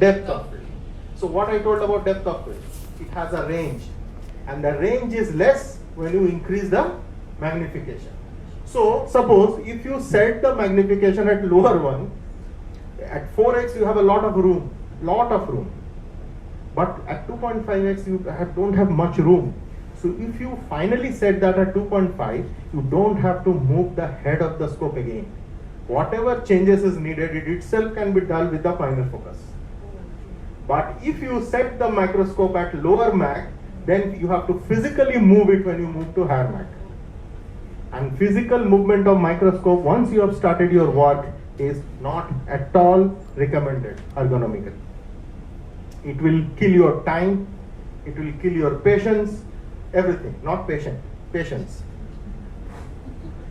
Depth of field. So what I told about depth of field, it has a range, and the range is less when you increase the magnification. So suppose if you set the magnification at lower one, at 4x you have a lot of room. But at 2.5x you don't have much room. So if you finally set that at 2.5, you don't have to move the head of the scope again. Whatever changes is needed, it itself can be done with the minor focus. But if you set the microscope at lower mag, then you have to physically move it when you move to higher mag. And physical movement of microscope, once you have started your work, is not at all recommended ergonomically. It will kill your time, it will kill your patience, everything, not patience.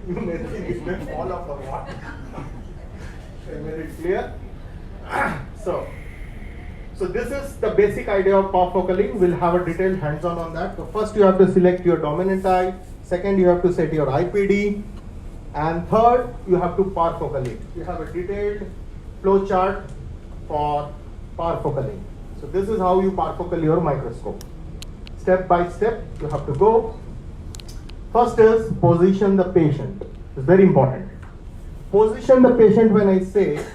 You may think it may fall off or what. I made it clear? So this is the basic idea of parfocaling. We'll have a detailed hands-on on that. So first you have to select your dominant eye, second you have to set your IPD, and third you have to parfocalate. You have a detailed flow chart for parfocaling. So this is how you parfocal your microscope. Step by step you have to go. First is position the patient. It's very important. Position the patient, when I say,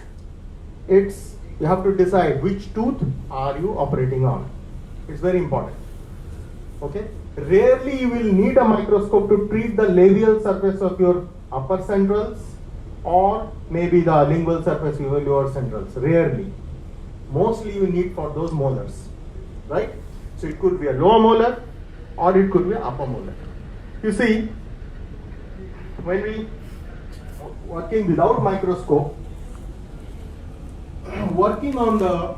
it's you have to decide which tooth are you operating on. It's very important. Okay? Rarely you will need a microscope to treat the labial surface of your upper centrals or maybe the lingual surface of your lower centrals. Rarely. Mostly you need for those molars. Right? So it could be a lower molar or it could be an upper molar. You see, when we working without microscope, working on the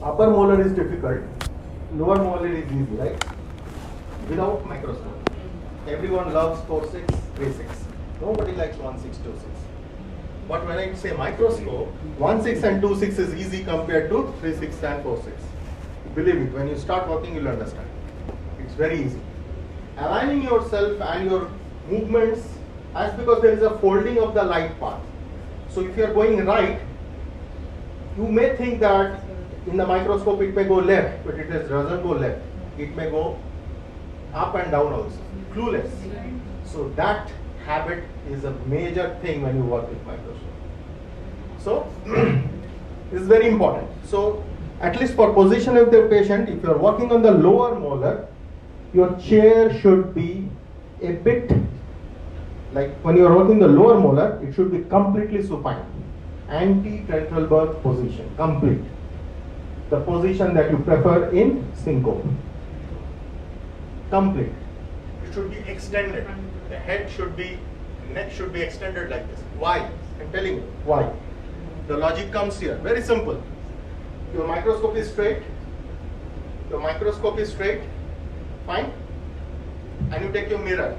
upper molar is difficult, lower molar is easy, right? Without microscope. Everyone loves 4.6, 3.6. Nobody likes 1.6, 2.6. But when I say microscope, 1.6 and 2.6 is easy compared to 3.6 and 4.6. Believe it, when you start working, you'll understand. It's very easy. Aligning yourself and your movements, as because there is a folding of the light path. So if you are going right, you may think that in the microscope it may go left, but it doesn't go left. It may go up and down also. Clueless. So that habit is a major thing when you work with microscope. So this is very important. So at least for position of the patient, if you are working on the lower molar, your chair should be a bit, like when you are working the lower molar, it should be completely supine. Anti-Trendelenburg position, complete. The position that you prefer in syncope. Complete. It should be extended. The head should be, neck should be extended like this. Why? I'm telling you, why? The logic comes here, very simple. Your microscope is straight, fine, and you take your mirror.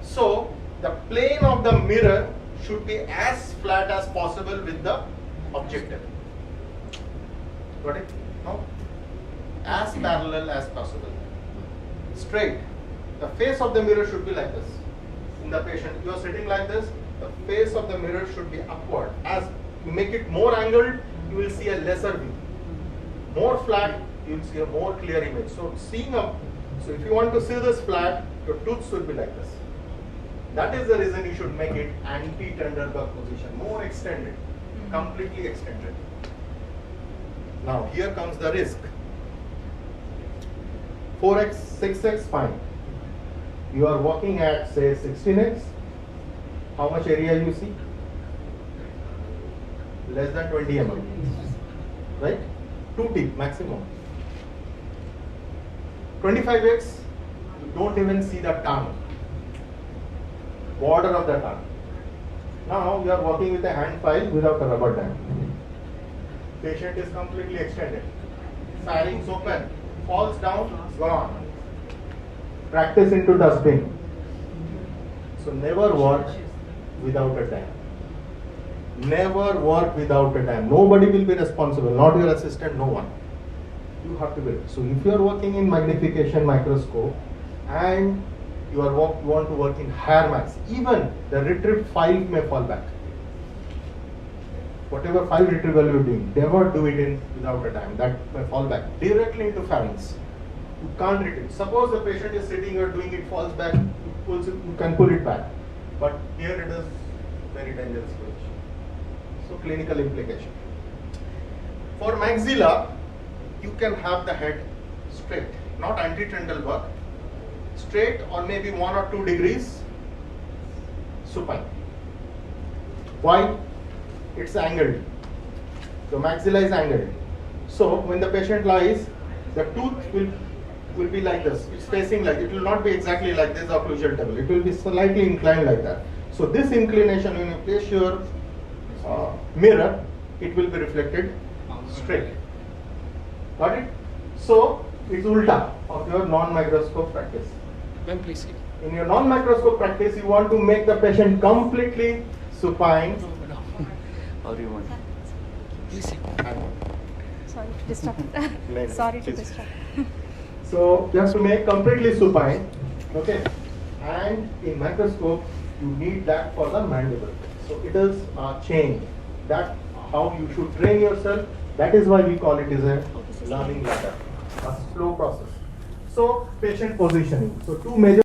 So the plane of the mirror should be as flat as possible with the objective. Got it? No? As parallel as possible. Straight. The face of the mirror should be like this. In the patient, you are sitting like this, the face of the mirror should be upward. As you make it more angled, you will see a lesser view. More flat, you will see a more clear image. So if you want to see this flat, your tooth should be like this. That is the reason you should make it anti-Trendelenburg position, more extended, completely extended. Now here comes the risk. 4x, 6x, fine. You are working at say 16x. How much area you see? Less than 20 mm. Right? 2 teeth maximum. 25x, you don't even see the tongue. Border of the tongue. Now you are working with a hand file without a rubber dam. Patient is completely extended. Pharynx open, falls down, gone. Practice into dustbin. So never work without a dam. Never work without a dam. Nobody will be responsible, not your assistant, no one. You have to be. So if you are working in magnification microscope and you want to work in higher max, even the retrieved file may fall back. whatever file retrieval you're doing, never do it in without a time. That may fall back directly into pharynx. You can't retrieve. Suppose the patient is sitting or doing it, falls back, you can pull it back. But here it is very dangerous position. So clinical implication. For maxilla, you can have the head straight, not antitendal work, straight or maybe 1 or 2 degrees supine. Why? It's angled. The maxilla is angled. So when the patient lies, the tooth will be like this. It's facing like, it will not be exactly like this occlusal table. It will be slightly inclined like that. So this inclination, when you place your mirror, it will be reflected straight. Got it? So it's ulta of your non-microscope practice. Ma'am, please. In your non-microscope practice, you want to make the patient completely supine. How do you want? Please. Sorry to disturb. No, Sorry to please. disturb. So you have to make completely supine, okay? And in microscope, you need that for the mandible. So it is a change. That how you should train yourself. That is why we call it is a learning ladder, a slow process. So patient positioning. So two major